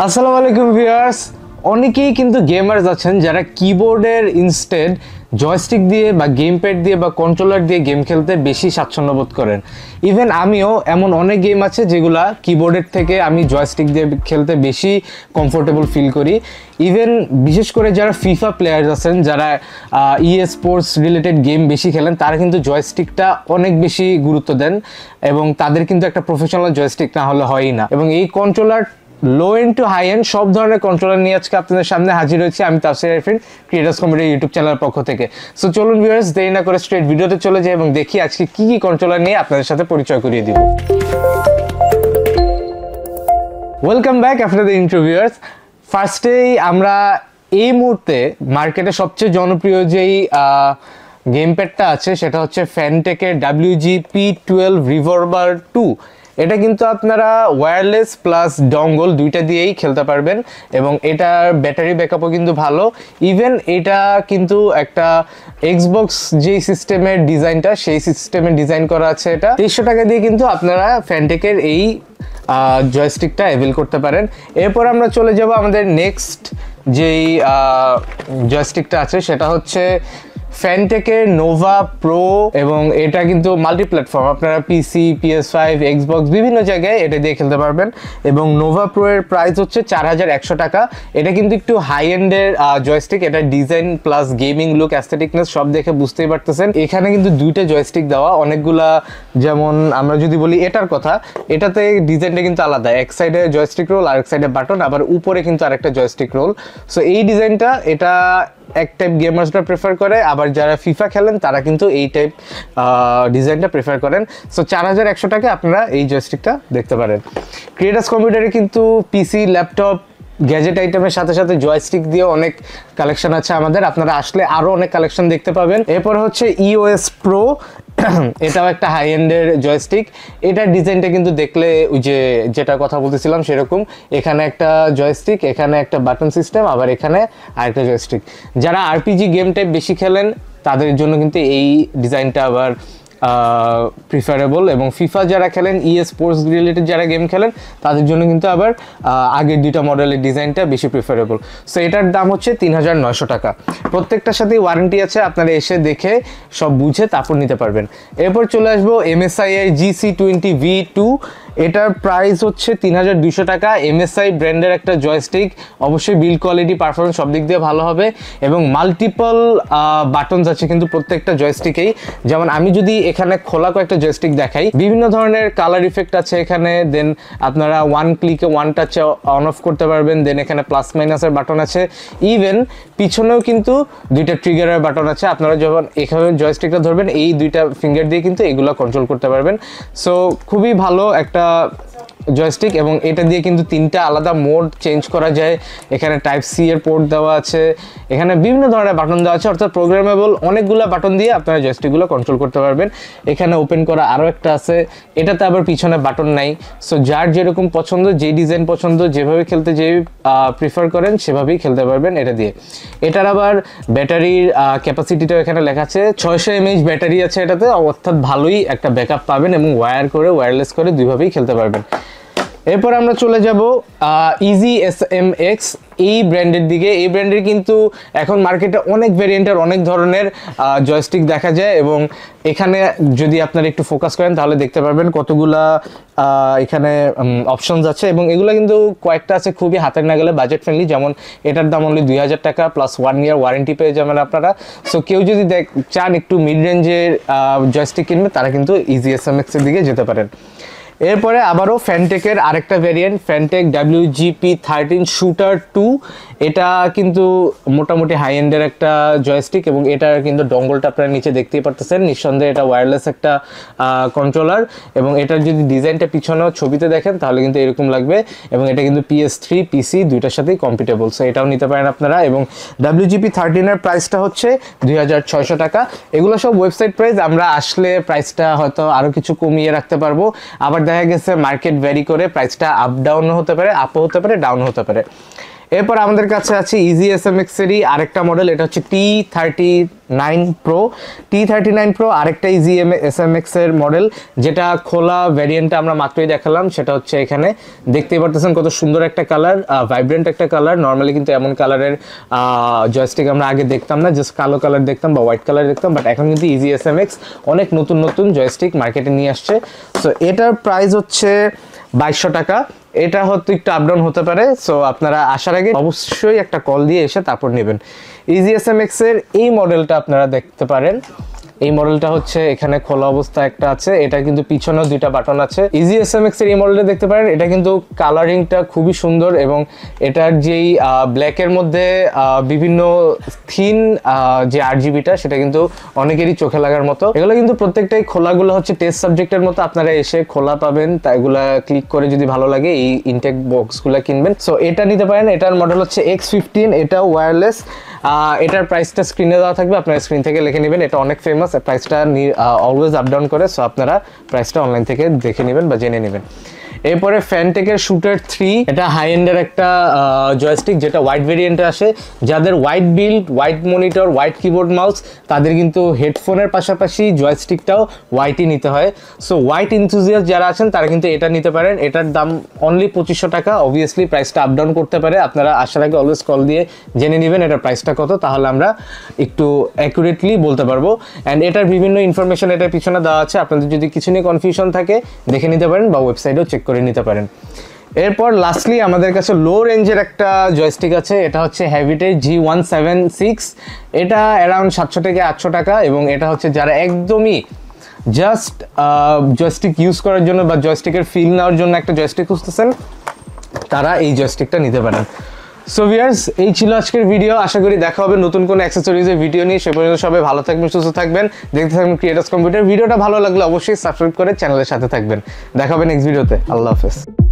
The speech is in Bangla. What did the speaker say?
আসসালামু আলাইকুম ভিউয়ার্স, অনেকেই কিন্তু গেমার্স আছেন যারা কিবোর্ডের ইনস্টেড জয়স্টিক দিয়ে বা গেম প্যাড দিয়ে বা কন্ট্রোলার দিয়ে গেম খেলতে বেশি স্বাচ্ছন্দ্য বোধ করেন। ইভেন আমিও এমন অনেক গেম আছে যেগুলা কিবোর্ডের থেকে আমি জয়স্টিক দিয়ে খেলতে বেশি কমফোর্টেবল ফিল করি। ইভেন বিশেষ করে যারা ফিফা প্লেয়ার্স আছেন, যারা স্পোর্টস রিলেটেড গেম বেশি খেলেন, তারা কিন্তু জয়স্টিকটা অনেক বেশি গুরুত্ব দেন এবং তাদের কিন্তু একটা প্রফেশনাল জয়স্টিক না হলে হয়ই না। এবং এই controller low end to high end সব ধরনের কন্ট্রোলার নিয়ে আজকে আপনাদের সামনে হাজির হয়েছি আমি তাফসির আরিফিন, ক্রিয়েটার্স কমিটি ইউটিউব চ্যানেলের পক্ষ থেকে। সো চলুন ভিউয়ার্স, দেরি না করে স্ট্রেট ভিডিওতে চলে যাই এবং দেখি আজকে কি কি কন্ট্রোলার নিয়ে আপনাদের সাথে পরিচয় করিয়ে দিব। Welcome back after the intro viewers. ফার্স্টেই আমরা এই মুহূর্তে মার্কেটে সবচেয়ে জনপ্রিয় যেই গেম প্যাডটা আছে সেটা হচ্ছে ফ্যানটেকের WG-P12 Revolver 2। এটা কিন্তু আপনারা ওয়্যারলেস প্লাস ডঙ্গল দুইটা দিয়েই খেলতে পারবেন এবং এটার ব্যাটারি ব্যাকআপও কিন্তু ভালো। ইভেন এটা কিন্তু একটা এক্সবক্স যেই সিস্টেমের ডিজাইনটা, সেই সিস্টেমের ডিজাইন করা আছে। এটা 300 টাকা দিয়ে কিন্তু আপনারা ফ্যানটেকের এই জয়স্টিকটা অ্যাভেল করতে পারেন। এরপর আমরা চলে যাব আমাদের নেক্সট যেই জয়স্টিকটা আছে সেটা হচ্ছে ফ্যানটেকের নোভা প্রো, এবং এটা কিন্তু মাল্টি প্ল্যাটফর্ম, আপনারা পিসি, PS5, এক্সবক্স বিভিন্ন জায়গায় এটা দিয়ে খেলতে পারবেন। এবং নোভা প্রো এর প্রাইস হচ্ছে 4100 টাকা। এটা কিন্তু একটু হাই এন্ডের জয়স্টিক, এটা ডিজাইন প্লাস গেমিং লুক, অ্যাস্থেটিকনেস সব দেখে বুঝতেই পারতেছেন। এখানে কিন্তু দুইটা জয়স্টিক দেওয়া, অনেকগুলা, যেমন আমরা যদি বলি এটার কথা, এটাতে ডিজাইনটা কিন্তু আলাদা, এক সাইডে জয়স্টিক রোল আর এক সাইডে বাটন, আবার উপরে কিন্তু আরেকটা জয়স্টিক রোল। সো এই ডিজাইনটা, এটা এক টাইপ গেমার্সরা প্রেফার করে, আবার যারা ফিফা খেলেন তারা কিন্তু এই টাইপ ডিজাইনটা প্রেফার করেন। সো 4100 টাকা আপনারা এই জয়স্টিকটা দেখতে পারেন। ক্রিয়েটার্স কম্পিউটারে কিন্তু পিসি, ল্যাপটপ, গ্যাজেট আইটেমের সাথে সাথে জয়স্টিক দিয়ে অনেক কালেকশন আছে আমাদের, আপনারা আসলে আরও অনেক কালেকশন দেখতে পাবেন। এরপর হচ্ছে EOS প্রো, এটাও একটা হাই এন্ডের জয়স্টিক। এটার ডিজাইনটা কিন্তু দেখলে ওই যে যেটা কথা বলতেছিলাম সেরকম, এখানে একটা জয়স্টিক, এখানে একটা বাটন সিস্টেম, আবার এখানে আরেকটা জয়স্টিক। যারা RPG গেম টাইপ বেশি খেলেন তাদের জন্য কিন্তু এই ডিজাইনটা আবার প্রিফারেবল, এবং ফিফা যারা খেলেন, স্পোর্টস রিলেটেড যারা গেম খেলেন তাদের জন্য কিন্তু আবার আগের দুইটা মডেলের ডিজাইনটা বেশি প্রিফারেবল। সো এটার দাম হচ্ছে 3900 টাকা। প্রত্যেকটার সাথেই ওয়ারেন্টি আছে, আপনারা এসে দেখে সব বুঝে তারপর নিতে পারবেন। এরপর চলে আসবো MSI এর GC20V2। এটার প্রাইস হচ্ছে 3200 টাকা। MSI ব্র্যান্ডের একটা জয়স্টিক, অবশ্যই বিল্ড কোয়ালিটি, পারফরমেন্স সব দিক দিয়ে ভালো হবে এবং মাল্টিপল বাটনস আছে কিন্তু প্রত্যেকটা জয়স্টিকেই। যেমন আমি যদি এখানে খোলা কয়েকটা জয়স্টিক দেখাই, বিভিন্ন ধরনের কালার ইফেক্ট আছে এখানে। দেন আপনারা ওয়ান ক্লিকে, ওয়ান টাচে অন অফ করতে পারবেন। দেন এখানে প্লাস মাইনাসের বাটন আছে। ইভেন পিছনেও কিন্তু দুইটা ট্রিগারের বাটন আছে। আপনারা যখন এখানে জয়স্টিকটা ধরবেন, এই দুইটা ফিঙ্গার দিয়ে কিন্তু এগুলো কন্ট্রোল করতে পারবেন। সো খুবই ভালো একটা জয়স্টিক, এবং এটা দিয়ে কিন্তু 3টা আলাদা মোড চেঞ্জ করা যায়। এখানে টাইপ-C এর পোর্ট দেওয়া আছে, এখানে বিভিন্ন ধরনের বাটন দেওয়া আছে, অর্থাৎ প্রোগ্রামেবল অনেকগুলো বাটন দিয়ে আপনারা জয়স্টিকগুলো কন্ট্রোল করতে পারবেন। এখানে ওপেন করা আরও একটা আছে, এটাতে আবার পিছনে বাটন নাই। সো যার যেরকম পছন্দ, যেই ডিজাইন পছন্দ, যেভাবে খেলতে যে প্রিফার করেন সেভাবেই খেলতে পারবেন এটা দিয়ে। এটার আবার ব্যাটারির ক্যাপাসিটিটাও এখানে লেখা আছে, 600 mAh ব্যাটারি আছে এটাতে, অর্থাৎ ভালোই একটা ব্যাকআপ পাবেন এবং ওয়্যার করে, ওয়্যারলেস করে দুইভাবেই খেলতে পারবেন। এরপর আমরা চলে যাব ইজি SMX এই ব্র্যান্ডের দিকে। এই ব্র্যান্ডের কিন্তু এখন মার্কেটে অনেক ভেরিয়েন্টের, অনেক ধরনের জয়স্টিক দেখা যায়, এবং এখানে যদি আপনারা একটু ফোকাস করেন তাহলে দেখতে পারবেন কতগুলা এখানে অপশনস আছে, এবং এগুলো কিন্তু কয়েকটা আছে খুবই হাতের নাগালে, বাজেট ফ্রেন্ডলি। যেমন এটার দাম অনলি 2000 টাকা, প্লাস 1 ইয়ার ওয়ারেন্টি পেয়ে যাবেন আপনারা। সো কেউ যদি চান একটু মিড রেঞ্জের জয়স্টিক কিনবে, তারা কিন্তু ইজি SMX এর দিকে যেতে পারেন। এরপরে আবারও ফ্যানটেকের আরেকটা ভেরিয়েন্ট, ফ্যানটেক WG-P13 Shooter 2। এটা কিন্তু মোটামুটি হাই এন্ডের একটা জয়স্টিক, এবং এটার কিন্তু ডঙ্গলটা আপনারা নিচে দেখতেই পারতেছেন। নিঃসন্দেহে এটা ওয়্যারলেস একটা কন্ট্রোলার, এবং এটার যদি ডিজাইনটা পিছনেও ছবিতে দেখেন তাহলে কিন্তু এরকম লাগবে, এবং এটা কিন্তু PS3, PC দুইটার সাথেই কম্পিটেবল। সো এটাও নিতে পারেন আপনারা। এবং WG-P13 এর প্রাইসটা হচ্ছে 2600 টাকা। এগুলো সব ওয়েবসাইট প্রাইস, আমরা আসলে প্রাইসটা হয়তো আরও কিছু কমিয়ে রাখতে পারবো। আবার দেখা গেছে মার্কেট ভ্যারি করে, প্রাইসটা আপ ডাউন হতে পারে, আপও হতে পারে, ডাউন হতে পারে। এরপর আমাদের কাছে আছে ইজি SMX এরই আরেকটা মডেল, এটা হচ্ছে T39 Pro। T39 Pro আরেকটা ইজি SMX এর মডেল, যেটা খোলা ভ্যারিয়েন্টটা আমরা মাত্রই দেখালাম। সেটা হচ্ছে এখানে দেখতেই পারতেছেন কত সুন্দর একটা কালার, ভাইব্রেন্ট একটা কালার। নর্মালি কিন্তু এমন কালারের জয়স্টিক আমরা আগে দেখতাম না, জাস্ট কালো কালার দেখতাম বা হোয়াইট কালার দেখতাম, বাট এখন কিন্তু ইজি SMX অনেক নতুন নতুন জয়স্টিক মার্কেটে নিয়ে আসছে। সো এটার প্রাইস হচ্ছে 2200 টাকা। এটা হয়তো একটু আপডাউন হতে পারে, সো আপনারা আসার আগে অবশ্যই একটা কল দিয়ে এসে তারপর নেবেন। ইজি SMX এর এই মডেলটা আপনারা দেখতে পারেন। এই মডেলটা হচ্ছে এখানে খোলা অবস্থা একটা আছে, এটা কিন্তু পিছনেও দুইটা বাটন আছে। ইজি SMX এর এই মডেলটা দেখতে পারেন, এটা কিন্তু কালারিংটা খুবই সুন্দর এবং এটার যেই ব্ল্যাকের মধ্যে বিভিন্ন থিন যে RGBটা সেটা কিন্তু অনেকেরই চোখে লাগার মতো। এগুলো কিন্তু প্রত্যেকটাই খোলাগুলো হচ্ছে টেস্ট সাবজেক্টের মতো, আপনারা এসে খোলা পাবেন, তাই এগুলা ক্লিক করে যদি ভালো লাগে এই ইনটেক বক্সগুলো কিনবেন। সো এটা নিতে পারেন। এটার মডেল হচ্ছে X15, এটা ওয়্যারলেস। এটার প্রাইসটা স্ক্রিনে দেওয়া থাকবে, আপনারা স্ক্রিন থেকে লিখে নেবেন। এটা অনেক ফেমাস, প্রাইসটা অলওয়েজ আপ ডাউন করে, সো আপনারা প্রাইসটা অনলাইন থেকে দেখে নেবেন বা জেনে নেবেন। এরপরে ফ্যানটেকের শুটার 3, এটা হাই এন্ডের একটা জয়স্টিক, যেটা হোয়াইট ভেরিয়েন্টে আসে। যাদের white build, white monitor, white keyboard mouse, তাদের কিন্তু হেডফোনের পাশাপাশি জয়স্টিকটাও হোয়াইটই নিতে হয়। সো হোয়াইট ইনথুজিয়াস্ট যারা আছেন তারা কিন্তু এটা নিতে পারেন। এটার দাম অনলি 2500 টাকা। অবভিয়াসলি প্রাইসটা আপ ডাউন করতে পারে, আপনারা আসার আগে অলওয়েজ কল দিয়ে জেনে নেবেন এটার প্রাইসটা কত, তাহলে আমরা একটু অ্যাকুরেটলি বলতে পারবো। অ্যান্ড এটার বিভিন্ন ইনফরমেশন এটার পিছনে দেওয়া আছে, আপনাদের যদি কিছু নিয়ে কনফিউশন থাকে দেখে নিতে পারেন বা ওয়েবসাইটেও চেক করে নিতে পারেন। এরপর লাস্টলি আমাদের কাছে লো রেঞ্জের একটা জয়স্টিক আছে, এটা হচ্ছে হ্যাভিটের G176। এটা অ্যারাউন্ড 700 থেকে 800 টাকা এবং এটা হচ্ছে যারা একদমই জাস্ট জয়স্টিক ইউজ করার জন্য বা জয়স্টিকের ফিল নেওয়ার জন্য একটা জয়স্টিক খুঁজতেছেন, তারা এই জয়স্টিকটা নিতে পারেন। সো ভিউয়ার্স, এই ছিল আজকের ভিডিও। আশা করি দেখা হবে নতুন কোনো অ্যাক্সেসরিজের ভিডিও নিয়ে। সে পর্যন্ত সবাই ভালো থাকবেন, সুস্থ থাকবেন, দেখতে থাকবেন ক্রিয়েটার্স কম্পিউটার। ভিডিওটা ভালো লাগলে অবশ্যই সাবস্ক্রাইব করে চ্যানেলের সাথে থাকবেন। দেখা হবে নেক্সট ভিডিওতে। আল্লাহ হাফেজ।